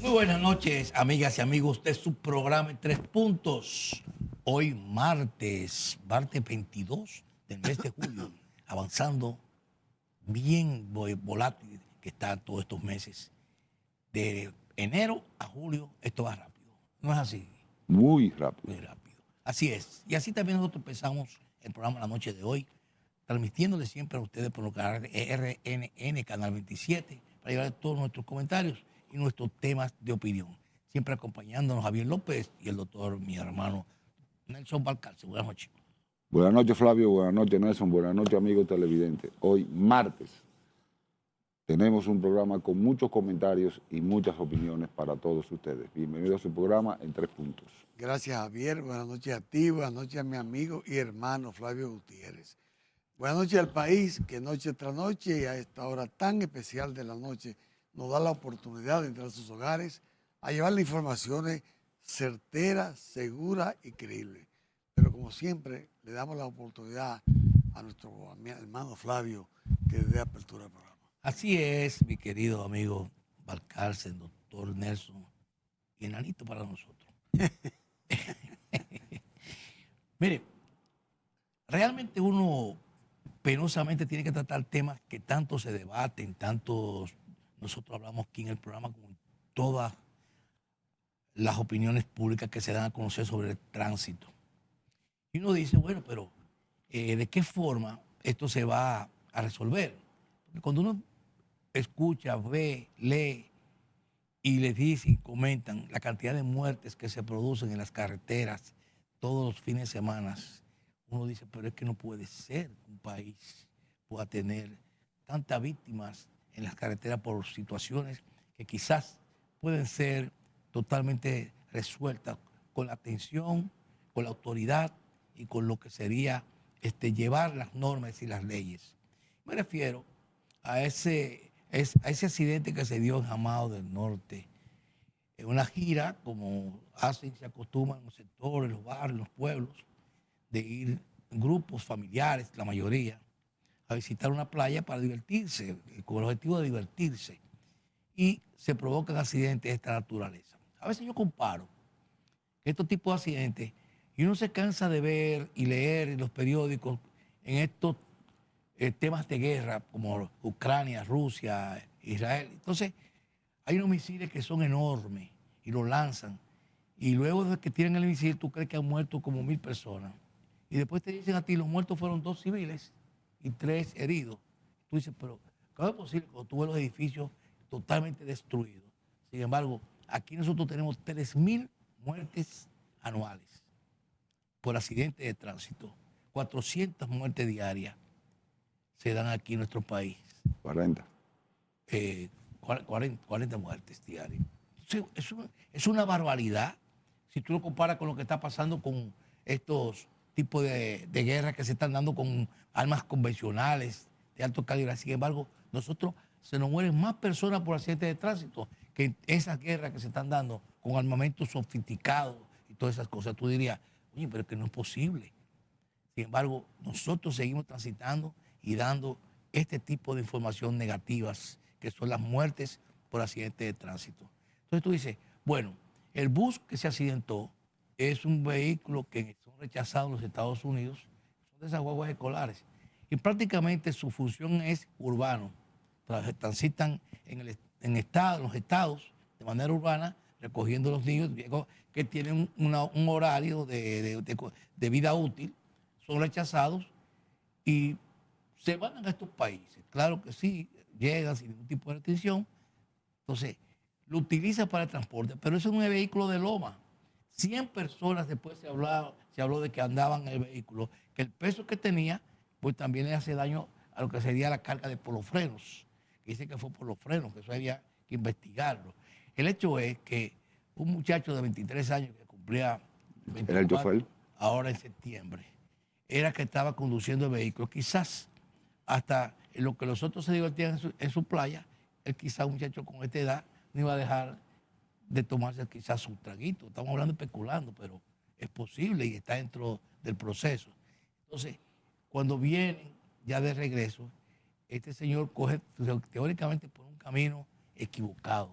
Muy buenas noches, amigas y amigos de su programa en Tres Puntos. Hoy martes 22 del mes de julio, avanzando bien volátil que está todos estos meses. De enero a julio, esto va rápido. ¿No es así? Muy rápido. Muy rápido. Así es. Y así también nosotros empezamos el programa la noche de hoy, transmitiéndole siempre a ustedes por los canales de RNN, Canal 27, para llevar todos nuestros comentarios y nuestros temas de opinión. Siempre acompañándonos Javier López y el doctor, mi hermano Nelson Balcarce. Buenas noches. Buenas noches, Flavio. Buenas noches, Nelson. Buenas noches, amigos televidentes. Hoy, martes, tenemos un programa con muchos comentarios y muchas opiniones para todos ustedes. Bienvenido a su programa en Tres Puntos. Gracias, Javier. Buenas noches a ti, buenas noches a mi amigo y hermano Flavio Gutiérrez. Buenas noches al país, que noche tras noche y a esta hora tan especial de la noche nos da la oportunidad de entrar a sus hogares a llevarle informaciones certeras, seguras y creíbles. Pero como siempre, le damos la oportunidad a nuestro hermano Flavio que dé apertura al programa. Así es, mi querido amigo Balcarce, el doctor Nelson, y enanito para nosotros. Mire, realmente uno penosamente tiene que tratar temas que tanto se debaten, tanto nosotros hablamos aquí en el programa, como en todas las opiniones públicas que se dan a conocer sobre el tránsito. Y uno dice, bueno, pero ¿de qué forma esto se va a resolver? Porque cuando uno escucha, ve, lee y les dicen y comentan la cantidad de muertes que se producen en las carreteras todos los fines de semana, uno dice, pero es que no puede ser que un país pueda tener tantas víctimas en las carreteras por situaciones que quizás pueden ser totalmente resueltas con la atención, con la autoridad y con lo que sería llevar las normas y las leyes. Me refiero a ese accidente que se dio en Jamao del Norte, en una gira, como hacen, se acostumbran en los sectores, los barrios, los pueblos, de ir en grupos familiares, la mayoría, a visitar una playa para divertirse, con el objetivo de divertirse. Y se provocan accidentes de esta naturaleza. A veces yo comparo estos tipos de accidentes y uno se cansa de ver y leer en los periódicos en estos temas de guerra como Ucrania, Rusia, Israel. Entonces, hay unos misiles que son enormes y los lanzan. Y luego de que tiran el misil, tú crees que han muerto como 1000 personas. Y después te dicen a ti, los muertos fueron 2 civiles y 3 heridos. Tú dices, pero ¿cómo es posible cuando tú ves los edificios totalmente destruidos? Sin embargo, aquí nosotros tenemos 3000 muertes anuales por accidentes de tránsito. 400 muertes diarias se dan aquí en nuestro país. 40. 40 muertes diarias. Es una barbaridad si tú lo comparas con lo que está pasando con estos tipos de guerras que se están dando con armas convencionales de alto calibre. Sin embargo, nosotros se nos mueren más personas por accidentes de tránsito que en esas guerras que se están dando con armamentos sofisticados y todas esas cosas. Tú dirías, oye, pero es que no es posible. Sin embargo, nosotros seguimos transitando y dando este tipo de información negativas, que son las muertes por accidentes de tránsito. Entonces tú dices, bueno, el bus que se accidentó es un vehículo que son rechazados en los Estados Unidos, son de esas guaguas escolares, y prácticamente su función es urbano. Transitan en los estados de manera urbana, recogiendo los niños que tienen un horario de vida útil, son rechazados y se van a estos países. Claro que sí, llegan sin ningún tipo de restricción. Entonces, lo utiliza para el transporte, pero eso no es un vehículo de loma. 100 personas después se habló de que andaban en el vehículo, que el peso que tenía, pues también le hace daño a lo que sería la carga por los frenos. Que dice que fue por los frenos, que eso había que investigarlo. El hecho es que un muchacho de 23 años que cumplía Era el 24 chofer. ahora en septiembre, era que estaba conduciendo el vehículo. Quizás hasta en lo que los otros se divertían en su playa, él quizás un muchacho con esta edad no iba a dejar de tomarse quizás su traguito. Estamos hablando especulando, pero es posible y está dentro del proceso. Entonces, cuando vienen ya de regreso, este señor coge teóricamente por un camino equivocado,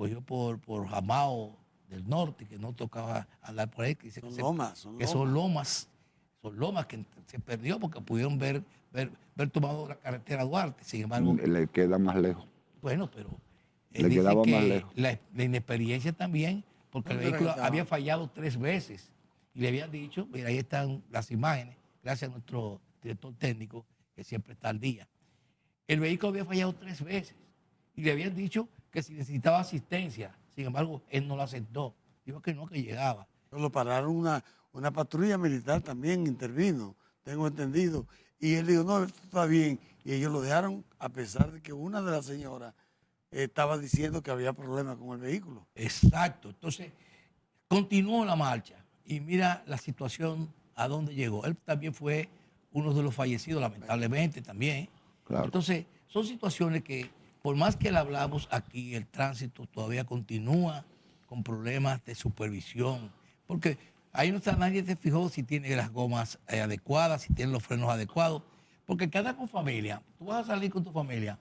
cogió por Jamao del norte, que no tocaba andar por ahí. Que dice Son que lomas, que son lomas que se perdió porque pudieron ver tomado la carretera Duarte. Sin embargo, Le queda más lejos. bueno, pero Le dicen quedaba más que lejos. la inexperiencia también, porque el ¿Dónde era que vehículo estaba? había fallado 3 veces. Y le habían dicho, mira, ahí están las imágenes, gracias a nuestro director técnico, que siempre está al día. El vehículo había fallado 3 veces. Y le habían dicho que si necesitaba asistencia. Sin embargo, él no lo aceptó. Dijo que no, que llegaba. Lo pararon una patrulla militar también, intervino, tengo entendido. Y él dijo, no, esto está bien. Y ellos lo dejaron a pesar de que una de las señoras estaba diciendo que había problemas con el vehículo. Exacto. Entonces, continuó la marcha. Y mira la situación a dónde llegó. Él también fue uno de los fallecidos, lamentablemente también. Claro. Entonces, son situaciones que, por más que le hablamos aquí, el tránsito todavía continúa con problemas de supervisión. Porque ahí no está, nadie se fijó si tiene las gomas adecuadas, si tiene los frenos adecuados. Porque cada con familia, tú vas a salir con tu familia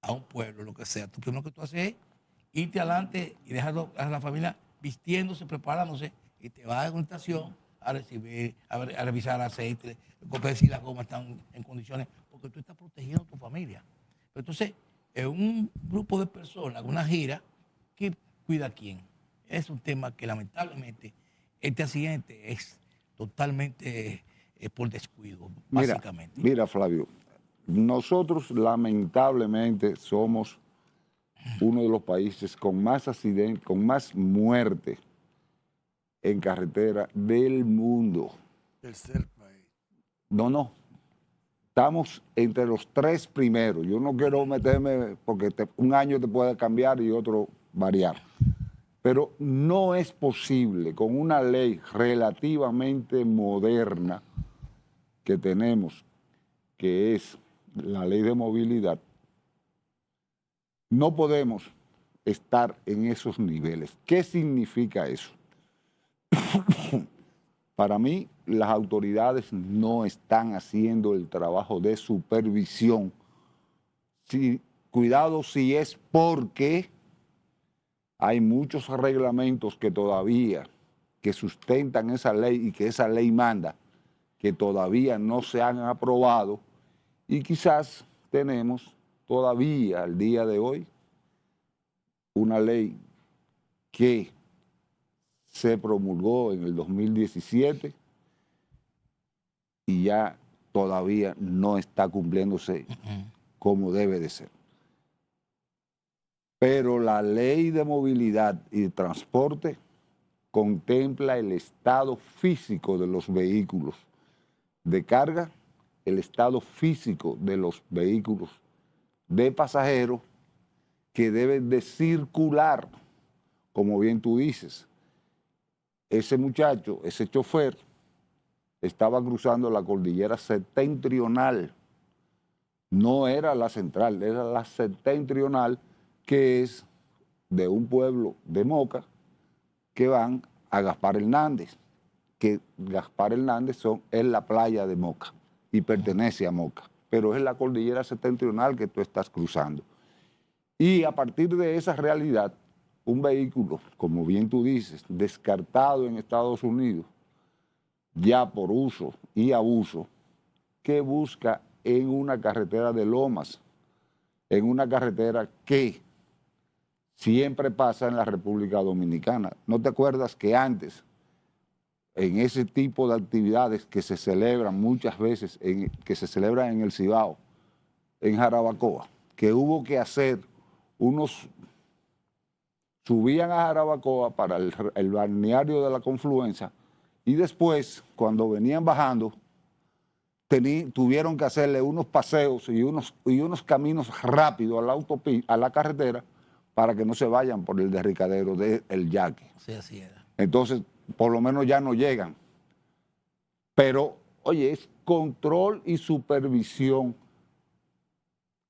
a un pueblo, lo que sea. Tú primero que tú haces es irte adelante y dejar a la familia vistiéndose, preparándose, y te vas a una estación a recibir, a revisar aceite, ver si las gomas están en condiciones, porque tú estás protegiendo a tu familia. Pero entonces, es un grupo de personas, una gira, que cuida a quién. Es un tema que lamentablemente este accidente es totalmente por descuido, básicamente. Mira, Flavio, nosotros lamentablemente somos uno de los países con más accidentes, con más muertes en carretera del mundo. Tercer país. No. Estamos entre los 3 primeros. Yo no quiero meterme porque un año te puede cambiar y otro variar. Pero no es posible con una ley relativamente moderna que tenemos, que es la ley de movilidad, no podemos estar en esos niveles. ¿Qué significa eso? Para mí, las autoridades no están haciendo el trabajo de supervisión. Cuidado si es porque hay muchos reglamentos que todavía, que sustentan esa ley y que esa ley manda, que todavía no se han aprobado, y quizás tenemos todavía al día de hoy una ley que se promulgó en el 2017 y ya todavía no está cumpliéndose como debe de ser. Pero la ley de movilidad y de transporte contempla el estado físico de los vehículos de carga, el estado físico de los vehículos de pasajeros que deben de circular, como bien tú dices. Ese muchacho, ese chofer, estaba cruzando la cordillera septentrional. No era la central, era la septentrional, que es de un pueblo de Moca que van a Gaspar Hernández, que Gaspar Hernández es la playa de Moca y pertenece a Moca, pero es la cordillera septentrional que tú estás cruzando. Y a partir de esa realidad, un vehículo, como bien tú dices, descartado en Estados Unidos, ya por uso y abuso, que busca en una carretera de lomas, en una carretera que siempre pasa en la República Dominicana. ¿No te acuerdas que antes, en ese tipo de actividades que se celebran muchas veces, que se celebran en el Cibao, en Jarabacoa, que hubo que hacer subían a Jarabacoa para el balneario de la Confluencia y después, cuando venían bajando, tuvieron que hacerle unos paseos y unos caminos rápidos a la carretera para que no se vayan por el derricadero del Yaque. Sí, así era. Entonces, por lo menos ya no llegan. Pero, oye, es control y supervisión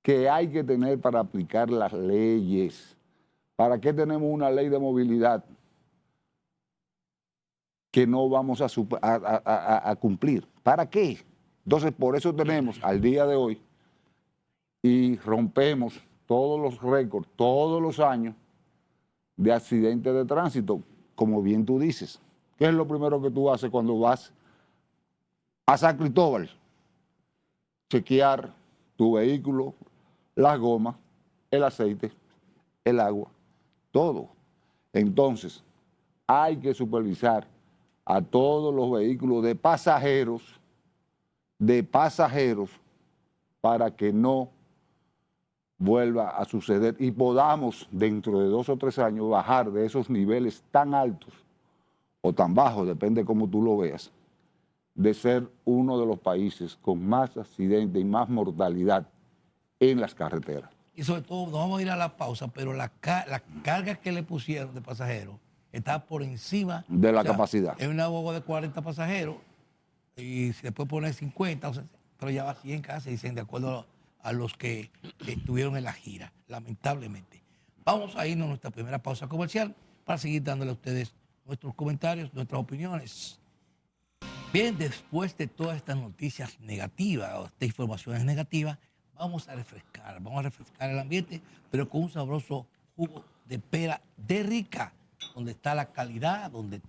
que hay que tener para aplicar las leyes. ¿Para qué tenemos una ley de movilidad que no vamos a cumplir? ¿Para qué? Entonces, por eso tenemos al día de hoy y rompemos todos los récords, todos los años, de accidentes de tránsito, como bien tú dices. ¿Qué es lo primero que tú haces cuando vas a San Cristóbal? Chequear tu vehículo, las gomas, el aceite, el agua, todo. Entonces, hay que supervisar a todos los vehículos de pasajeros, para que no vuelva a suceder y podamos dentro de 2 o 3 años bajar de esos niveles tan altos o tan bajos, depende cómo tú lo veas, de ser uno de los países con más accidentes y más mortalidad en las carreteras. Y sobre todo, nos vamos a ir a la pausa, pero la carga que le pusieron de pasajeros está por encima De la capacidad. Es una guagua de 40 pasajeros y se le puede poner 50, o sea, pero ya va 100 casi, dicen, de acuerdo a los que estuvieron en la gira, lamentablemente. Vamos a irnos a nuestra primera pausa comercial para seguir dándole a ustedes nuestros comentarios, nuestras opiniones. Bien, después de todas estas noticias negativas o estas informaciones negativas, vamos a refrescar el ambiente, pero con un sabroso jugo de pera de Rica, donde está la calidad, donde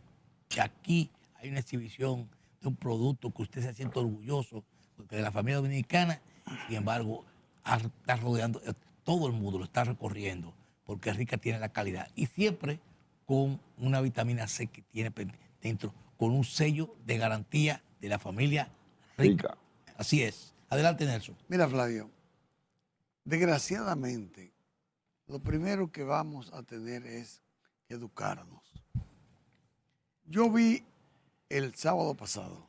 aquí hay una exhibición de un producto que usted se siente orgulloso, porque de la familia dominicana, sin embargo, está rodeando, todo el mundo lo está recorriendo, porque Rica tiene la calidad y siempre con una vitamina C que tiene dentro, con un sello de garantía de la familia Rica. Así es. Adelante, Nelson. Mira, Flavio, desgraciadamente, lo primero que vamos a tener es educarnos. Yo vi el sábado pasado,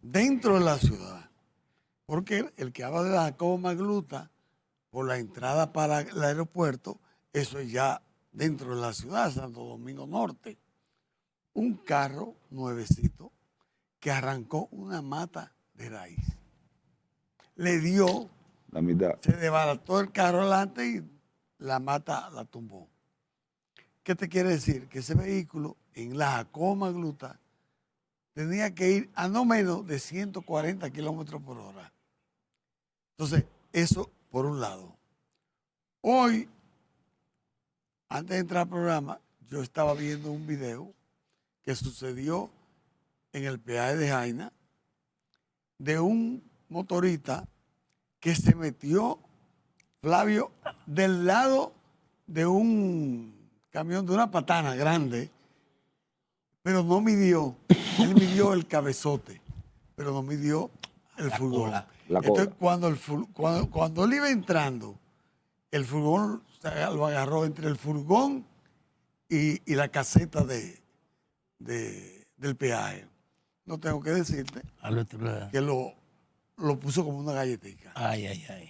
dentro de la ciudad, porque el que habla de la Jacobo Magluta, por la entrada para el aeropuerto, eso es ya dentro de la ciudad, Santo Domingo Norte. Un carro nuevecito que arrancó una mata de raíz. Le dio, La mitad. se desbarató el carro adelante y la mata la tumbó. ¿Qué te quiere decir? Que ese vehículo en la Jacobo Magluta tenía que ir a no menos de 140 kilómetros por hora. Entonces, eso por un lado. Hoy, antes de entrar al programa, yo estaba viendo un video que sucedió en el peaje de Jaina de un motorista que se metió, Flavio, del lado de un camión, de una patana grande, pero no midió. Él midió el cabezote, pero no midió el furgón. Entonces, cuando él iba entrando, el furgón lo agarró entre el furgón y la caseta del peaje. No tengo que decirte que lo puso como una galletita. Ay, ay, ay.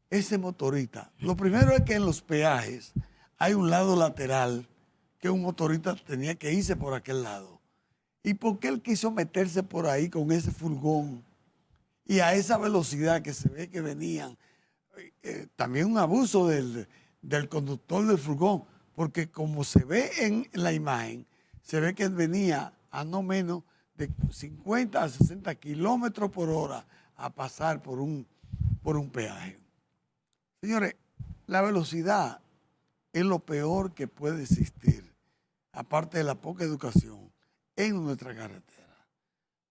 Ese motorista, lo primero es que en los peajes hay un lado lateral que un motorista tenía que irse por aquel lado. ¿Y por qué él quiso meterse por ahí con ese furgón y a esa velocidad que se ve que venían? También un abuso del conductor del furgón, porque como se ve en la imagen, se ve que él venía a no menos de 50 a 60 kilómetros por hora a pasar por un peaje. Señores, la velocidad es lo peor que puede existir, aparte de la poca educación, en nuestra carretera.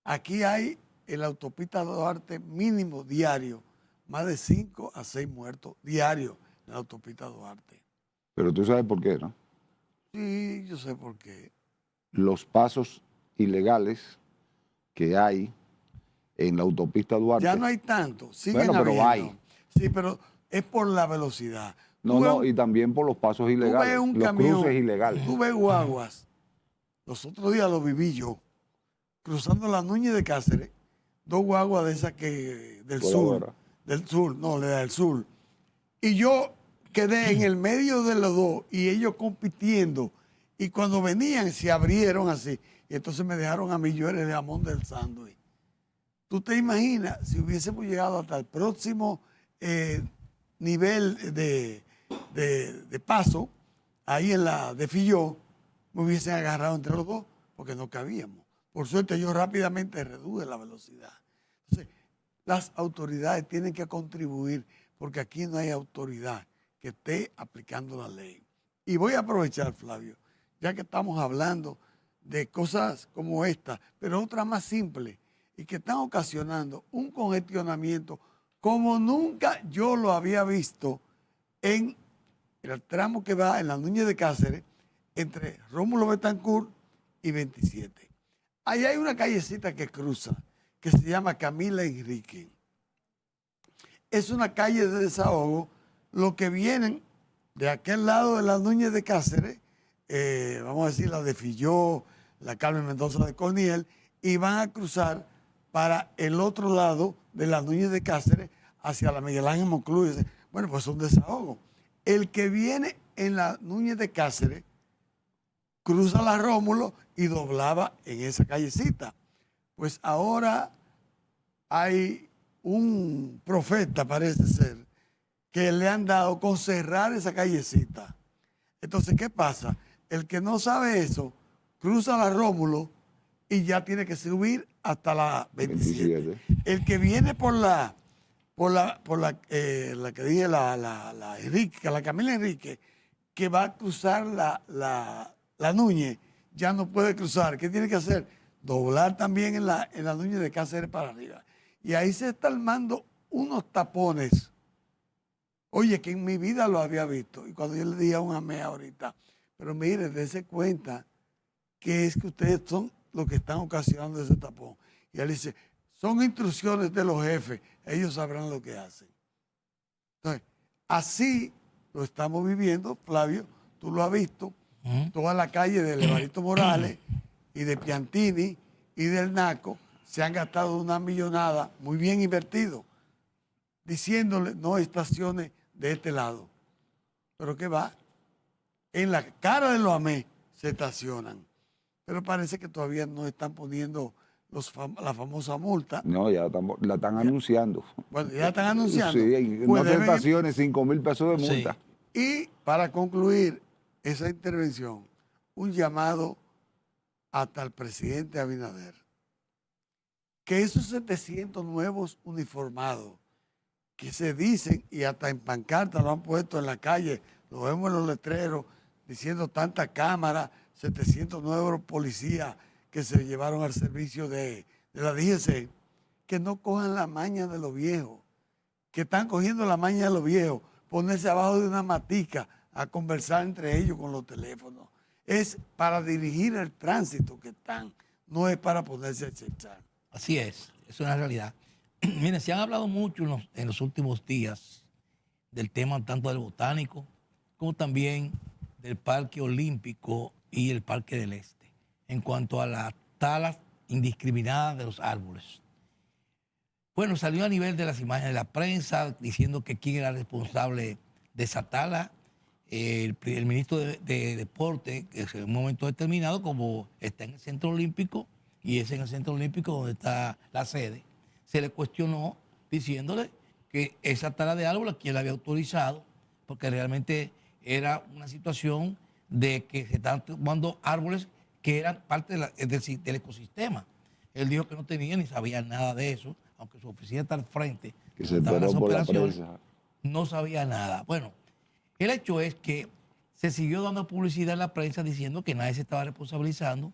Aquí hay en la autopista Duarte mínimo diario, más de 5 a 6 muertos diarios en la autopista Duarte. Pero tú sabes por qué, ¿no? Sí, yo sé por qué. Los pasos ilegales que hay en la autopista Duarte. Ya no hay tanto, siguen bueno, pero habiendo. hay. Sí, pero es por la velocidad. No, y también por los pasos ilegales, tú ves un los camión, cruces ilegales. Tú ves guaguas. Los otros días lo viví yo, cruzando la Núñez de Cáceres, 2 guaguas de esas que del sur, del sur. Y yo quedé en el medio de los dos y ellos compitiendo. Y cuando venían se abrieron así. Y entonces me dejaron a mí, yo era de jamón del sándwich. ¿Tú te imaginas si hubiésemos llegado hasta el próximo nivel de paso, ahí en la de Filló, me hubiesen agarrado entre los dos porque no cabíamos? Por suerte yo rápidamente reduje la velocidad. Entonces, las autoridades tienen que contribuir porque aquí no hay autoridad que esté aplicando la ley. Y voy a aprovechar, Flavio, ya que estamos hablando de cosas como esta, pero otras más simples y que están ocasionando un congestionamiento como nunca yo lo había visto en el tramo que va en la Núñez de Cáceres entre Rómulo Betancourt y 27. Ahí hay una callecita que cruza que se llama Camila Enrique. Es una calle de desahogo. Los que vienen de aquel lado de la Núñez de Cáceres, vamos a decir la de Filló, la Carmen Mendoza de Corniel, y van a cruzar para el otro lado de la Núñez de Cáceres hacia la Miguel Ángel Monclúa. Bueno, pues es un desahogo. El que viene en la Núñez de Cáceres cruza la Rómulo y doblaba en esa callecita. Pues ahora hay un profeta, parece ser, que le han dado con cerrar esa callecita. Entonces, ¿qué pasa? El que no sabe eso, cruza la Rómulo y ya tiene que subir hasta la 27. El que viene por la que dije, la Enrique, la Camila Enrique, que va a cruzar la Núñez, ya no puede cruzar. ¿Qué tiene que hacer? Doblar también en la Núñez de Cáceres para arriba. Y ahí se está armando unos tapones. Oye, que en mi vida lo había visto. Y cuando yo le dije a un amé ahorita, pero mire, dése cuenta que es que ustedes son los que están ocasionando ese tapón. Y él dice, son instrucciones de los jefes, ellos sabrán lo que hacen. Entonces, así lo estamos viviendo, Flavio, tú lo has visto, toda la calle de Levarito Morales y de Piantini y del Naco se han gastado una millonada muy bien invertido, diciéndole no estaciones de este lado. Pero ¿qué va? En la cara de los AME se estacionan. Pero parece que todavía no están poniendo la famosa multa. No, ya la están anunciando. Bueno, ya están anunciando. Sí, Pues no te estaciones, 5,000 pesos de multa. Sí. Y para concluir esa intervención, un llamado hasta el presidente Abinader. Que esos 700 nuevos uniformados que se dicen, y hasta en pancarta lo han puesto en la calle, lo vemos en los letreros, diciendo tanta cámara, 700 nuevos policías que se llevaron al servicio de la DGC, que no cojan la maña de los viejos, que están cogiendo la maña de los viejos, ponerse abajo de una matica a conversar entre ellos con los teléfonos. Es para dirigir el tránsito que están, no es para ponerse a chechar. Así es una realidad. Miren, se han hablado mucho en los últimos días del tema tanto del botánico como también del Parque Olímpico y el Parque del Este, en cuanto a las talas indiscriminadas de los árboles. Bueno, salió a nivel de las imágenes de la prensa diciendo que quién era responsable de esa tala. El ministro de Deporte, que en un momento determinado, como está en el Centro Olímpico, y es en el Centro Olímpico donde está la sede, se le cuestionó diciéndole que esa tala de árboles, quién la había autorizado, porque realmente era una situación de que se estaban tomando árboles que eran parte del ecosistema. Él dijo que no tenía ni sabía nada de eso, aunque su oficina está al frente, que se enteró por la prensa. No sabía nada. Bueno, el hecho es que se siguió dando publicidad en la prensa diciendo que nadie se estaba responsabilizando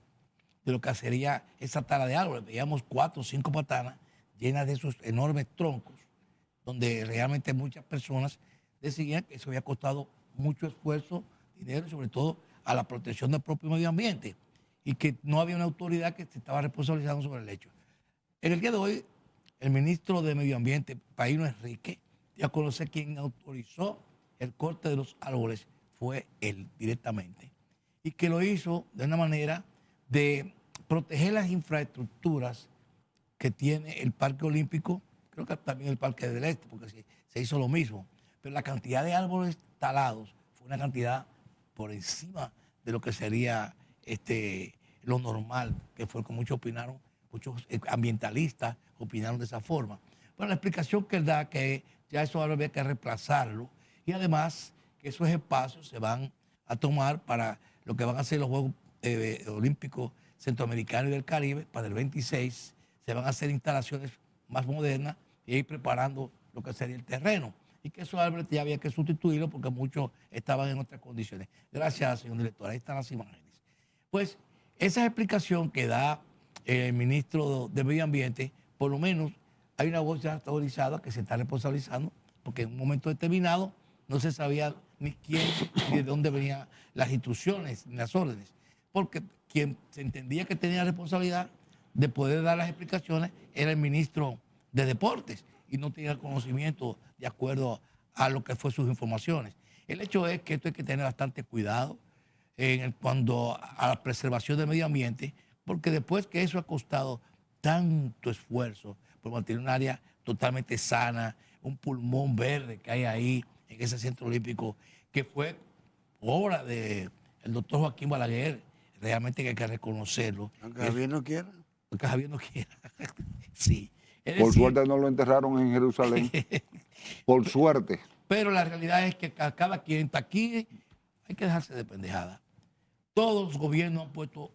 de lo que sería esa tala de árboles. Veíamos 4 o 5 patanas llenas de esos enormes troncos, donde realmente muchas personas decían que eso había costado mucho esfuerzo, dinero y sobre todo a la protección del propio medio ambiente y que no había una autoridad que se estaba responsabilizando sobre el hecho. En el día de hoy, el ministro de Medio Ambiente, Paíno Enrique, dio a conocer quien autorizó el corte de los árboles fue él directamente y que lo hizo de una manera de proteger las infraestructuras que tiene el Parque Olímpico, creo que también el Parque del Este, porque se hizo lo mismo, pero la cantidad de árboles talados fue una cantidad por encima de lo que sería lo normal, que fue como muchos opinaron, muchos ambientalistas opinaron de esa forma. Pero la explicación que él da que ya eso ahora había que reemplazarlo y además que esos espacios se van a tomar para lo que van a ser los Juegos Olímpicos Centroamericanos y del Caribe para el 26. Se van a hacer instalaciones más modernas y ir preparando lo que sería el terreno. y que esos árboles ya había que sustituirlos porque muchos estaban en otras condiciones. Gracias, señor director. Ahí están las imágenes. Pues esa explicación que da el ministro de Medio Ambiente, por lo menos hay una voz ya autorizada que se está responsabilizando, porque en un momento determinado no se sabía ni quién ni de dónde venían las instrucciones ni las órdenes, porque quien se entendía que tenía la responsabilidad de poder dar las explicaciones era el ministro de Deportes y no tenía conocimiento de acuerdo a lo que fue sus informaciones. El hecho es que esto hay que tener bastante cuidado cuando a la preservación del medio ambiente, porque después que eso ha costado tanto esfuerzo por mantener un área totalmente sana, un pulmón verde que hay ahí en ese centro olímpico, que fue obra del doctor Joaquín Balaguer, realmente que hay que reconocerlo. Aunque Javier no quiera. Porque Javier no quiera. Sí. Es Por decir, suerte no lo enterraron en Jerusalén. Por suerte. pero la realidad es que cada quien está aquí, hay que dejarse de pendejada. Todos los gobiernos han puesto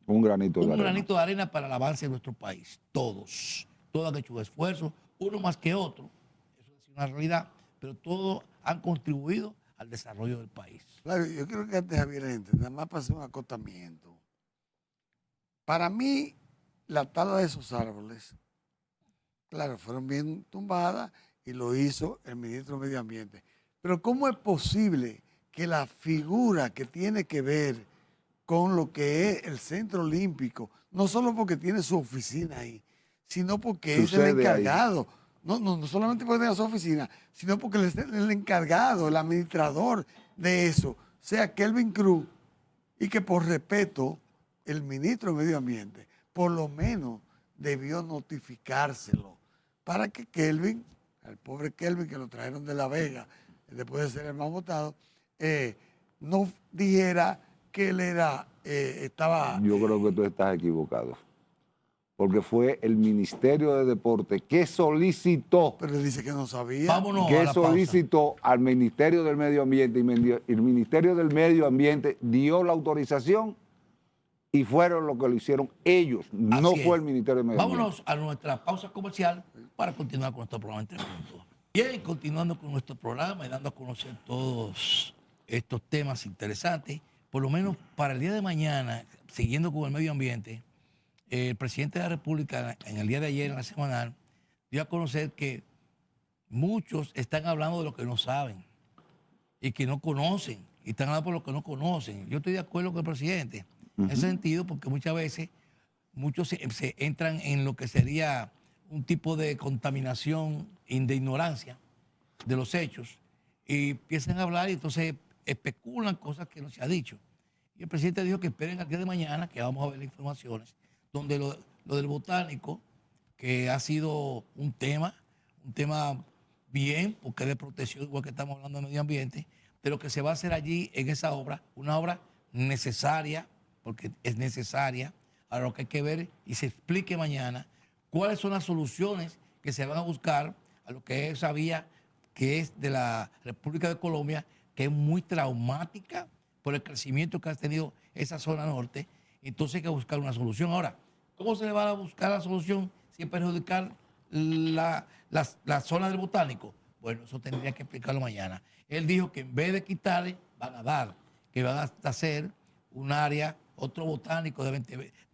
Un granito de un arena. granito de arena para el avance de nuestro país. Todos han hecho esfuerzos, uno más que otro. Eso es una realidad, pero todos han contribuido al desarrollo del país. Flavio, yo creo que antes Javier entre, nada más para hacer un acotamiento. Para mí, la tala de esos árboles, claro, fueron bien tumbadas y lo hizo el ministro de Medio Ambiente. Pero ¿cómo es posible que la figura que tiene que ver con lo que es el Centro Olímpico, no solo porque tiene su oficina ahí, sino porque es el encargado, no solamente porque tenga su oficina, sino porque él es el encargado, el administrador de eso, sea Kelvin Cruz, y que por respeto el ministro de Medio Ambiente por lo menos debió notificárselo para que Kelvin, al pobre Kelvin que lo trajeron de La Vega después de ser el más votado, no dijera que él estaba... Yo creo que tú estás equivocado. Porque fue el Ministerio de Deporte que solicitó, Pero él dice que no sabía. Vámonos a que la pausa. solicitó al Ministerio del Medio Ambiente y el Ministerio del Medio Ambiente dio la autorización y fueron los que lo hicieron ellos, no Así fue es. el Ministerio del Medio Vámonos Ambiente. a nuestra pausa comercial para continuar con nuestro programa Entre Puntos. Bien, continuando con nuestro programa y dando a conocer todos estos temas interesantes, por lo menos para el día de mañana, siguiendo con el medio ambiente, el presidente de la República en el día de ayer, en la semanal, dio a conocer que muchos están hablando de lo que no saben y que no conocen, y están hablando por lo que no conocen. Yo estoy de acuerdo con el presidente en ese sentido, porque muchas veces muchos se entran en lo que sería un tipo de contaminación y de ignorancia de los hechos y empiezan a hablar y entonces especulan cosas que no se ha dicho. Y el presidente dijo que esperen al día de mañana, que vamos a ver las informaciones, donde lo del botánico, que ha sido un tema bien, porque es de protección, igual que estamos hablando de medio ambiente, de lo que se va a hacer allí en esa obra, una obra necesaria, porque es necesaria, a lo que hay que ver y se explique mañana cuáles son las soluciones que se van a buscar a lo que es esa vía que es de la República de Colombia, que es muy traumática por el crecimiento que ha tenido esa zona norte. Entonces hay que buscar una solución. Ahora, ¿cómo se le va a buscar la solución sin perjudicar la zona del botánico? Bueno, eso tendría que explicarlo mañana. Él dijo que en vez de quitarle, van a dar, que van a hacer un área, otro botánico de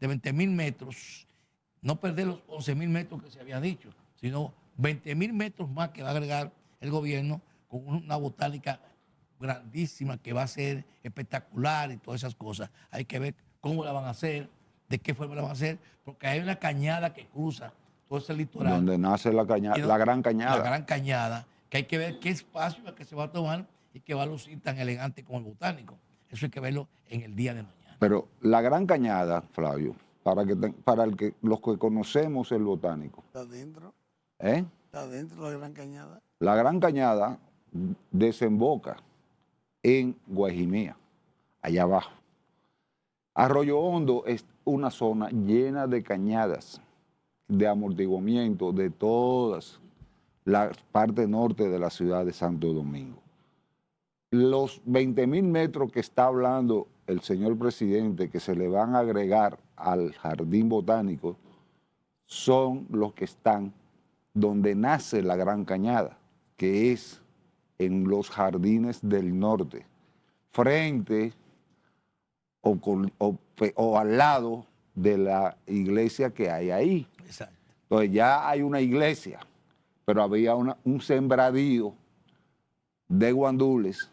20.000 metros, no perder los 11.000 metros que se había dicho, sino 20.000 metros más que va a agregar el gobierno con una botánica grandísima que va a ser espectacular y todas esas cosas. Hay que ver cómo la van a hacer, de qué forma la van a hacer, porque hay una cañada que cruza todo ese litoral. Donde nace la cañada, Y no- la Gran Cañada. La Gran Cañada, que hay que ver qué espacio es que se va a tomar y que va a lucir tan elegante como el botánico. Eso hay que verlo en el día de mañana. Pero la Gran Cañada, Flavio, para los que conocemos el botánico, Está dentro, ¿eh? está dentro de la Gran Cañada. La Gran Cañada desemboca en Guajimía, allá abajo. Arroyo Hondo es una zona llena de cañadas, de amortiguamiento de todas la parte norte de la ciudad de Santo Domingo. Los 20.000 metros que está hablando el señor presidente que se le van a agregar al jardín botánico son los que están donde nace la Gran Cañada, que es en los Jardines del Norte, frente o al lado de la iglesia que hay ahí. Exacto. Entonces ya hay una iglesia, pero había un sembradío de guandules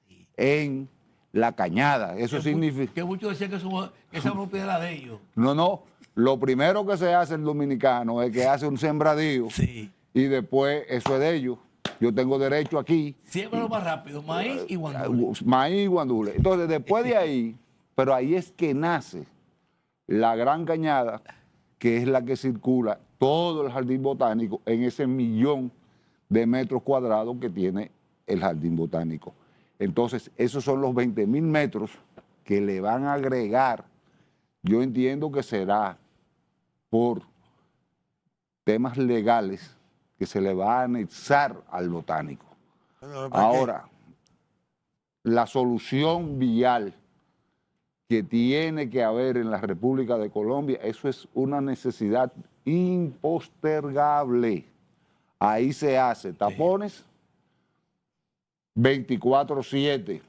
Sí. en la cañada. Eso significa... Que muchos decían que esa propiedad era de ellos. No, lo primero que se hace el dominicano es que hace un sembradío Sí. y después eso es de ellos. Yo tengo derecho aquí. Siembra lo más rápido, maíz y guandules. Maíz y guandules. Entonces, después de ahí, pero ahí es que nace la Gran Cañada, que es la que circula todo el jardín botánico en ese 1.000.000 de metros cuadrados que tiene el jardín botánico. Entonces, esos son los 20.000 metros que le van a agregar. Yo entiendo que será por temas legales que se le va a anexar al botánico. Ahora, la solución vial que tiene que haber en la República de Colombia, eso es una necesidad impostergable. Ahí se hace tapones 24/7.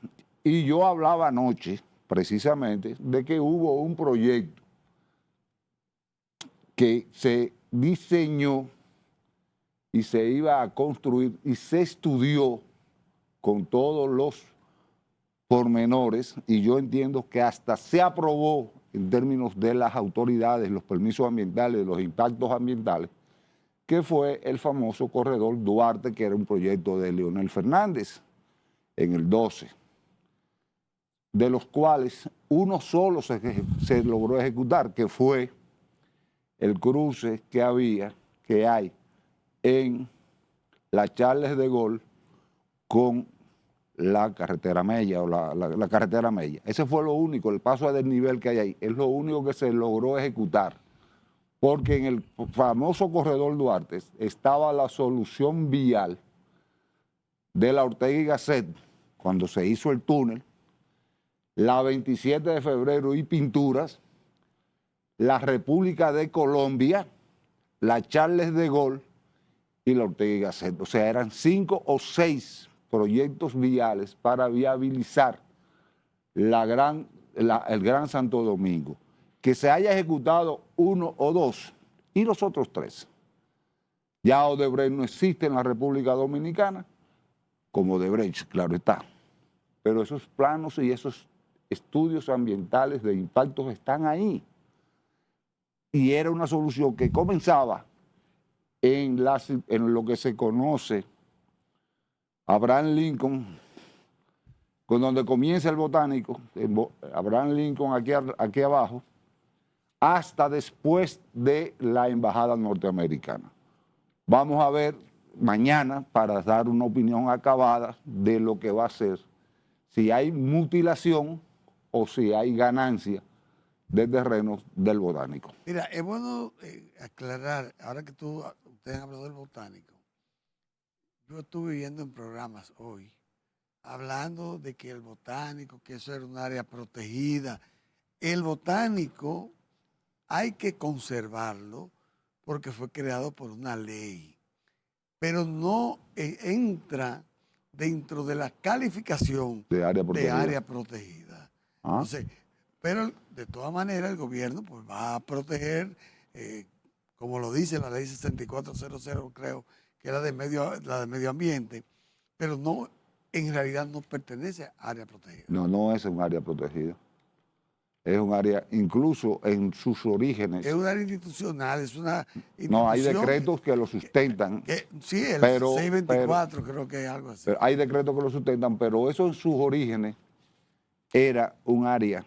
Y yo hablaba anoche, precisamente, de que hubo un proyecto que se diseñó y se iba a construir y se estudió con todos los pormenores, y yo entiendo que hasta se aprobó en términos de las autoridades, los permisos ambientales, los impactos ambientales, que fue el famoso corredor Duarte, que era un proyecto de Leonel Fernández en el 12, de los cuales uno solo se logró ejecutar, que fue el cruce que hay en la Charles de Gaulle con la carretera Mella o la carretera Mella. Ese fue lo único, el paso a desnivel que hay ahí, es lo único que se logró ejecutar, porque en el famoso corredor Duarte estaba la solución vial de la Ortega y Gasset, cuando se hizo el túnel, la 27 de febrero y Pinturas, la República de Colombia, la Charles de Gaulle y la Ortega y Gasset. O sea, eran 5 o 6 proyectos viales para viabilizar el Gran Santo Domingo. Que se haya ejecutado 1 o 2 y los otros 3. Ya Odebrecht no existe en la República Dominicana, como Odebrecht, claro está. Pero esos planos y esos estudios ambientales de impactos están ahí. Y era una solución que comenzaba en lo que se conoce Abraham Lincoln, con donde comienza el botánico, Abraham Lincoln aquí abajo, hasta después de la embajada norteamericana. Vamos a ver mañana para dar una opinión acabada de lo que va a ser, si hay mutilación o si hay ganancia de terrenos del botánico. Mira, es bueno aclarar, ahora que ustedes han hablado del botánico, yo estuve viendo en programas hoy, hablando de que el botánico, que eso era un área protegida. El botánico hay que conservarlo porque fue creado por una ley, pero no entra dentro de la calificación De área protegida. Entonces, pero de todas maneras el gobierno pues va a proteger, como lo dice la ley 6400, creo, que era la de medio ambiente, pero no, en realidad no pertenece a área protegida. No es un área protegida. Es un área, incluso en sus orígenes. Es un área institucional, es una institución. No, hay decretos que lo sustentan. Sí, el 624 creo que es algo así. Hay decretos que lo sustentan, pero eso en sus orígenes era un área.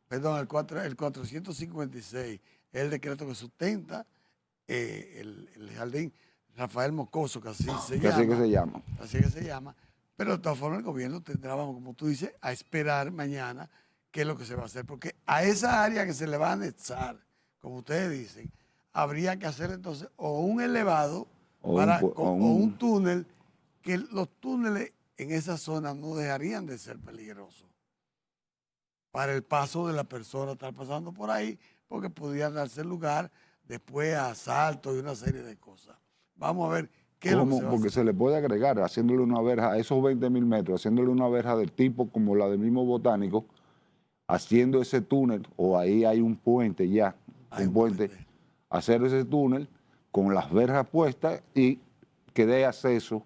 Perdón, el 456 es el decreto que sustenta el jardín Rafael Moscoso, que así se llama. Así que se llama. Pero de todas formas el gobierno tendrá, como tú dices, a esperar mañana qué es lo que se va a hacer. Porque a esa área que se le va a anexar, como ustedes dicen, habría que hacer entonces o un elevado o un túnel, que los túneles en esa zona no dejarían de ser peligrosos para el paso de la persona estar pasando por ahí, porque podría darse lugar después a asaltos y una serie de cosas. Vamos a ver ¿Qué es lo que ¿Cómo? se va a Porque hacer? se le puede agregar, haciéndole una verja a esos 20.000 metros, haciéndole una verja del tipo como la del mismo Botánico, haciendo ese túnel, o ahí hay un puente ya, Hay un un puente, puente. hacer ese túnel con las verjas puestas y que dé acceso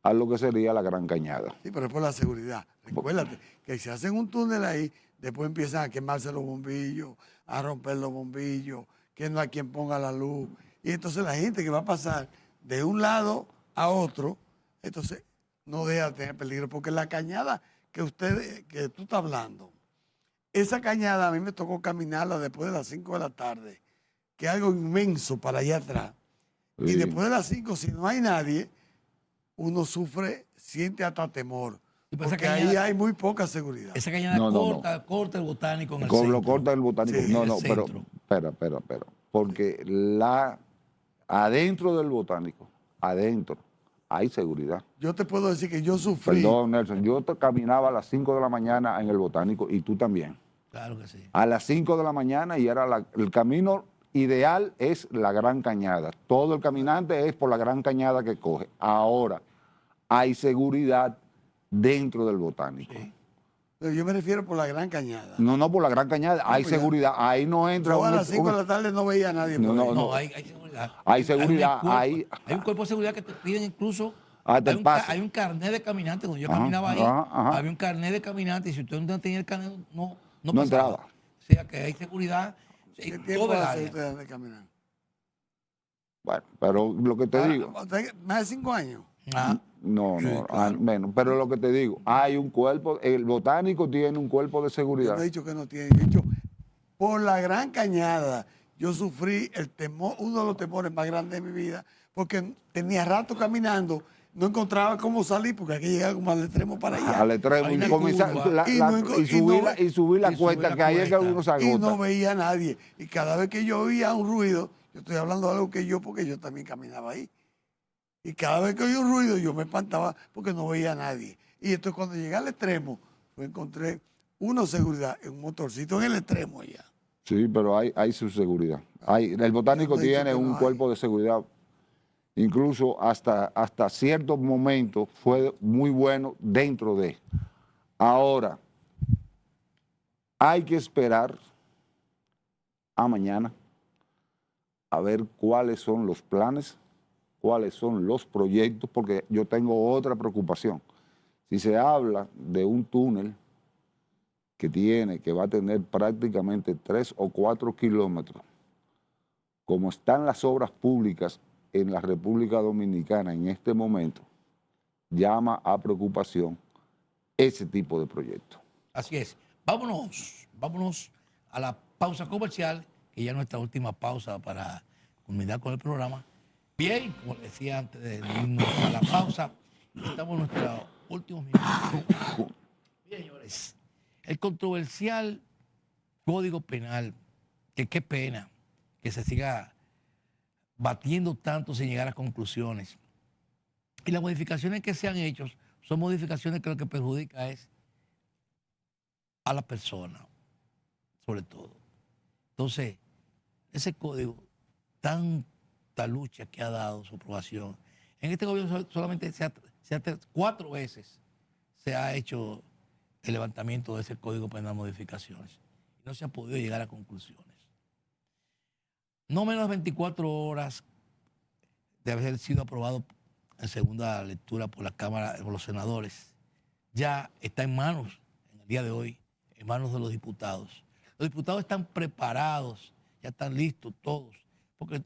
a lo que sería la Gran Cañada. Sí, pero es por la seguridad. Recuérdate que si hacen un túnel ahí, después empiezan a quemarse los bombillos, a romper los bombillos, que no hay quien ponga la luz. Y entonces la gente que va a pasar de un lado a otro, entonces no deja de tener peligro, porque la cañada que tú estás hablando, esa cañada a mí me tocó caminarla después de las 5 de la tarde, que es algo inmenso para allá atrás. Y Sí. después de las 5, si no hay nadie, uno siente hasta temor, Y pues esa porque ahí cañada, hay muy poca seguridad. esa cañada No, no, no. corta el Botánico en el Con lo centro. corta el Botánico. Sí, No, en el no, pero centro. espera. Porque adentro del Botánico, adentro, hay seguridad. Yo te puedo decir que yo sufrí. Perdón, Nelson, yo caminaba a las 5 de la mañana en el Botánico y tú también. Claro que sí. A las 5 de la mañana y era el camino ideal es la Gran Cañada. Todo el caminante es por la Gran Cañada que coge. Ahora, hay seguridad dentro del Botánico. Sí. Pero yo me refiero por la Gran Cañada. No por la Gran Cañada, hay pues ya. seguridad. Ahí no entra Yo a las 5 de la tarde no veía a nadie No, por ahí. no, No, hay seguridad. Hay seguridad, Hay, hay- hay un cuerpo de seguridad que te piden incluso. Hasta el pase. Hay un carnet de caminante. Cuando yo Ajá, caminaba ahí, ajá. había un carnet de caminante y si usted no tenía el carnet, no No pasaba. entraba. O sea que hay seguridad ¿Qué en tiempo todo el hace área. ustedes de caminar? Bueno, pero lo que te digo, Más de 5 años. Ah, no, sí, no, claro. menos, pero lo que te digo, hay un cuerpo, el Botánico tiene un cuerpo de Yo seguridad. no he dicho que no tiene. Yo he dicho, por la Gran Cañada, yo sufrí el temor, uno de los temores más grandes de mi vida, porque tenía rato caminando, no encontraba cómo salir, porque hay que llegar como al extremo para allá. Al extremo Hay y, una comenzar curva. y subir la cuesta, que ahí es que cuesta. uno se Y agota. no veía a nadie. Y cada vez que yo oía un ruido, yo estoy hablando de algo que yo, porque yo también caminaba ahí. Y cada vez que oía un ruido, yo me espantaba porque no veía a nadie. Y entonces cuando llegué al extremo, pues encontré una seguridad en un motorcito en el extremo allá. Sí, pero hay su seguridad. El Botánico Yo no he dicho tiene que un no hay. cuerpo de seguridad. Incluso hasta ciertos momentos fue muy bueno dentro de. Ahora, hay que esperar a mañana a ver cuáles son los planes, cuáles son los proyectos, porque yo tengo otra preocupación. Si se habla de un túnel que va a tener prácticamente 3 o 4 kilómetros, como están las obras públicas en la República Dominicana en este momento, llama a preocupación ese tipo de proyectos. Así es. Vámonos a la pausa comercial, que ya es nuestra última pausa para culminar con el programa. Bien, como les decía antes de irnos a la pausa, estamos en nuestros últimos minutos. Bien, señores, el controversial Código Penal, que qué pena que se siga batiendo tanto sin llegar a conclusiones. Y las modificaciones que se han hecho son modificaciones que lo que perjudica es a la persona, sobre todo. Entonces, ese código, tanta lucha que ha dado su aprobación, en este gobierno solamente 4 veces se ha hecho el levantamiento de ese código penal modificaciones. Y no se ha podido llegar a conclusiones. No menos de 24 horas de haber sido aprobado en segunda lectura por la Cámara, por los senadores, ya está en manos, en el día de hoy, en manos de los diputados. Los diputados están preparados, ya están listos todos, porque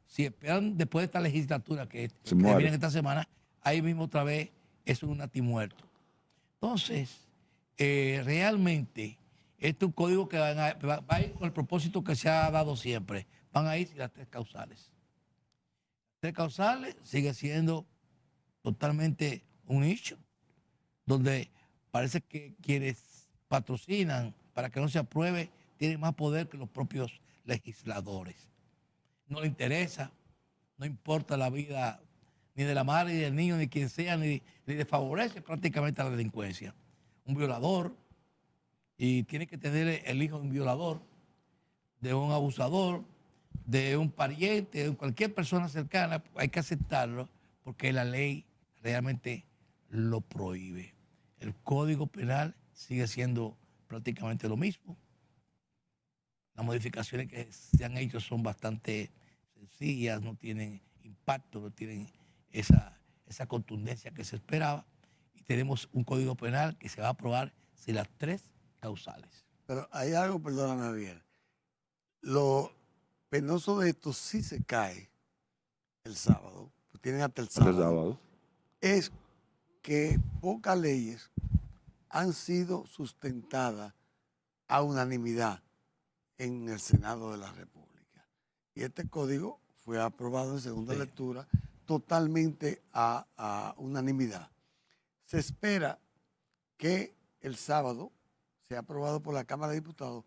si esperan después de esta legislatura que viene esta semana, ahí mismo otra vez es un natimuerto. Entonces, realmente, este es un código que va a ir con el propósito que se ha dado siempre. Van a ir las 3 causales. 3 causales sigue siendo totalmente un nicho, donde parece que quienes patrocinan para que no se apruebe tienen más poder que los propios legisladores. No le interesa, no importa la vida ni de la madre, ni del niño, ni quien sea, ni desfavorece prácticamente a la delincuencia. Un violador, y tiene que tener el hijo de un violador, de un abusador, de un pariente, de cualquier persona cercana, hay que aceptarlo, porque la ley realmente lo prohíbe. El Código Penal sigue siendo prácticamente lo mismo. Las modificaciones que se han hecho son bastante sencillas, no tienen impacto, no tienen esa contundencia que se esperaba. Y tenemos un Código Penal que se va a aprobar sin las 3 causales. Pero hay algo, perdóname, Javier. Lo penoso de esto sí se cae el sábado, pues tienen hasta el Hasta el sábado, sábado. es que pocas leyes han sido sustentadas a unanimidad en el Senado de la República. Y este código fue aprobado en segunda Sí. lectura totalmente a unanimidad. Se espera que el sábado sea aprobado por la Cámara de Diputados,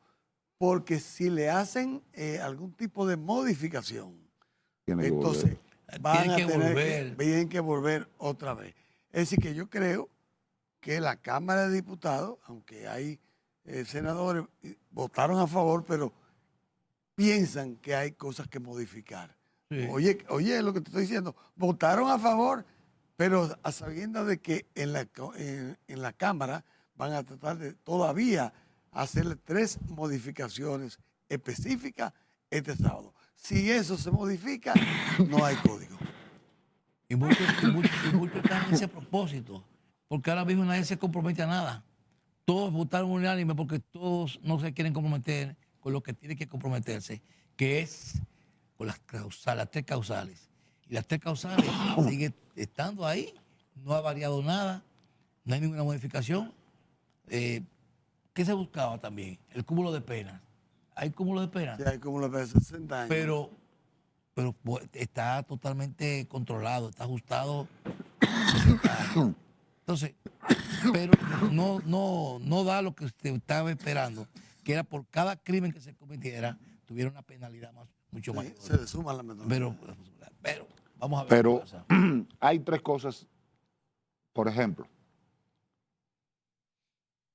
porque si le hacen algún tipo de modificación, Tiene que entonces volver. van Tienen a que tener volver. tienen que volver otra vez. Es decir, que yo creo que la Cámara de Diputados, aunque hay senadores, votaron a favor, pero piensan que hay cosas que modificar. Sí. Oye, lo que te estoy diciendo, votaron a favor, pero a sabiendas de que en la Cámara van a tratar de todavía hacerle 3 modificaciones específicas este sábado. Si eso se modifica, no hay código. Y muchos están en ese propósito, porque ahora mismo nadie se compromete a nada. Todos votaron unánime porque todos no se quieren comprometer con lo que tienen que comprometerse, que es con las 3 causales. Y las 3 causales siguen estando ahí, no ha variado nada, no hay ninguna modificación. ¿Qué se buscaba también? El cúmulo de penas. Hay cúmulo de penas, Si hay como los de 60 años. pero pues, está totalmente controlado, está ajustado. Entonces, pero no da lo que usted estaba esperando, que era por cada crimen que se cometiera, tuviera una penalidad mucho Sí, mayor. se le suma la menor. Pero vamos a ver Pero qué pasa. hay 3 cosas. Por ejemplo,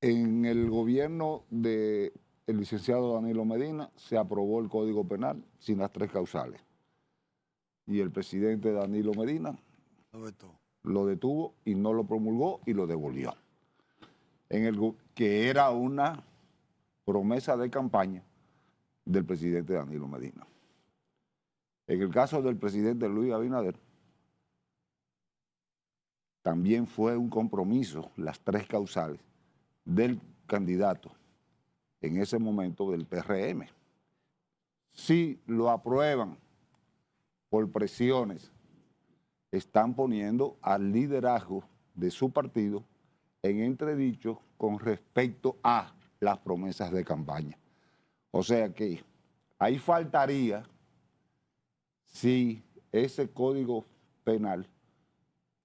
en el gobierno del licenciado Danilo Medina se aprobó el Código Penal sin las 3 causales. Y el presidente Danilo Medina Lo vetó. lo detuvo y no lo promulgó y lo devolvió. Que era una promesa de campaña del presidente Danilo Medina. En el caso del presidente Luis Abinader, también fue un compromiso, las 3 causales, del candidato en ese momento del PRM. Si lo aprueban por presiones, están poniendo al liderazgo de su partido en entredicho con respecto a las promesas de campaña. O sea que ahí faltaría, si ese código penal,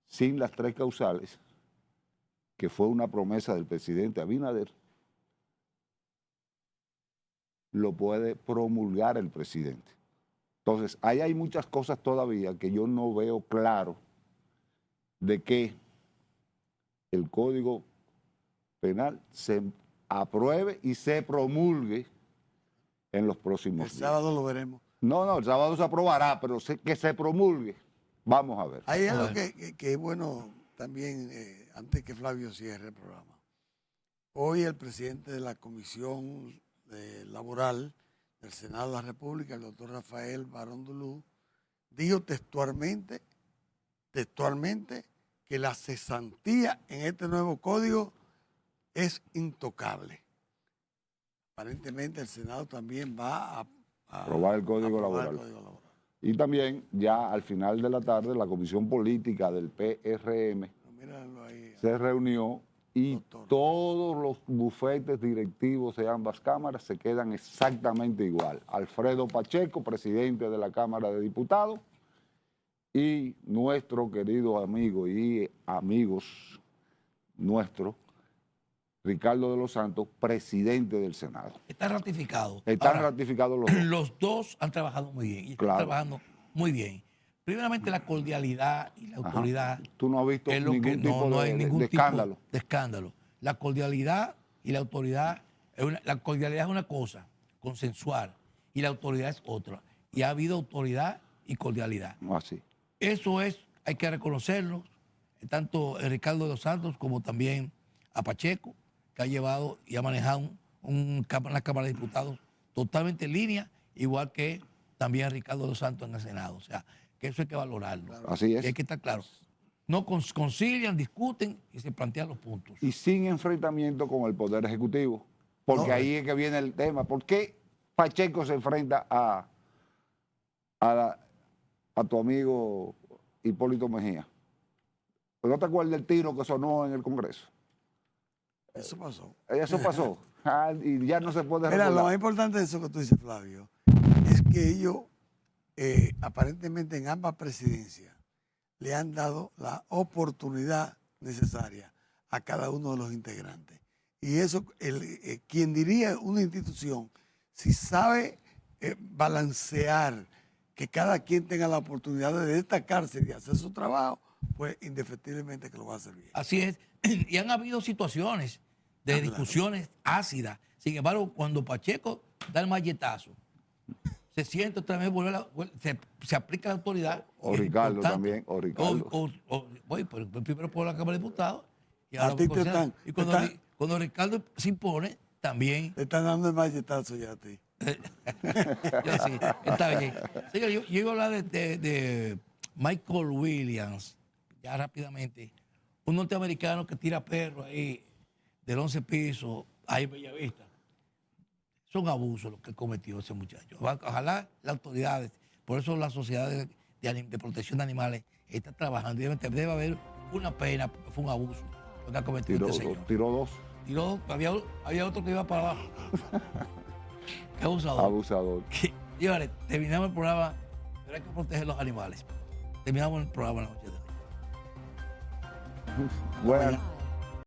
sin las 3 causales, que fue una promesa del presidente Abinader, lo puede promulgar el presidente. Entonces, ahí hay muchas cosas todavía que yo no veo claro de que el Código Penal se apruebe y se promulgue en los próximos El días. sábado lo veremos. No, el sábado se aprobará, pero que se promulgue. Vamos a ver. Hay A algo ver. que es bueno también, antes que Flavio cierre el programa. Hoy el presidente de la Comisión Laboral del Senado de la República, el doctor Rafael Barón Dulú, dijo textualmente que la cesantía en este nuevo código es intocable. Aparentemente el Senado también va a Aprobar el Código aprobar el Laboral. Código Laboral. Y también, ya al final de la tarde, la Comisión Política del PRM Míralo ahí. se reunió y Doctor. todos los bufetes directivos de ambas cámaras se quedan exactamente igual. Alfredo Pacheco, presidente de la Cámara de Diputados, y nuestro querido amigo y amigos nuestro, Ricardo de los Santos, presidente del Senado. Está ratificado. Están Ahora, ratificados los dos. los dos han trabajado muy bien y están Claro. trabajando muy bien. Primeramente, la cordialidad y la Ajá. autoridad. Tú no has visto Es lo ningún que tipo no hay ningún de tipo escándalo. de escándalo. La cordialidad y la autoridad, la cordialidad es una cosa, consensuar, y la autoridad es otra. Y ha habido autoridad y cordialidad. Así. Eso es hay que reconocerlo, tanto a Ricardo de los Santos como también a Pacheco, que ha llevado y ha manejado una Cámara de Diputados totalmente en línea, igual que también a Ricardo de los Santos en el Senado. O sea, que eso hay que valorarlo. Así es. Y hay que estar claro. No concilian, discuten y se plantean los puntos. Y sin enfrentamiento con el Poder Ejecutivo. Porque No, ahí es que viene el tema. ¿Por qué Pacheco se enfrenta a tu amigo Hipólito Mejía? ¿No te acuerdas del tiro que sonó en el Congreso? Eso pasó. Eso pasó. Y ya no se puede Mira, lo más recordar. importante de eso que tú dices, Flavio, es que ellos, aparentemente en ambas presidencias, le han dado la oportunidad necesaria a cada uno de los integrantes. Y eso, quien diría una institución, si sabe balancear que cada quien tenga la oportunidad de destacarse y de hacer su trabajo, pues indefectiblemente que lo va a hacer bien. Así es. Y han habido situaciones de discusiones ácidas. Sin embargo, cuando Pacheco da el malletazo, se siente otra vez, se aplica la autoridad. O Es Ricardo importante. también, o Ricardo. Voy, pero primero por la Cámara de Diputados. Y, A ahora ti por te Senado. están- Y te están- cuando Ricardo se impone, también. Le están dando el malletazo ya a ti. Yo sí, está bien. Señor, yo iba a hablar de Michael Williams, ya rápidamente. Un norteamericano que tira perros ahí del 11 piso, ahí en Bellavista. Son abusos lo que cometió ese muchacho. Ojalá las autoridades, por eso las sociedades de protección de animales están trabajando. Debe haber una pena, porque fue un abuso lo que ha cometido este señor. Tiró dos. Había otro que iba para abajo. Qué abusador. Abusador. Señores, terminamos el programa, pero hay que proteger los animales. Terminamos el programa la noche de hoy. Bueno.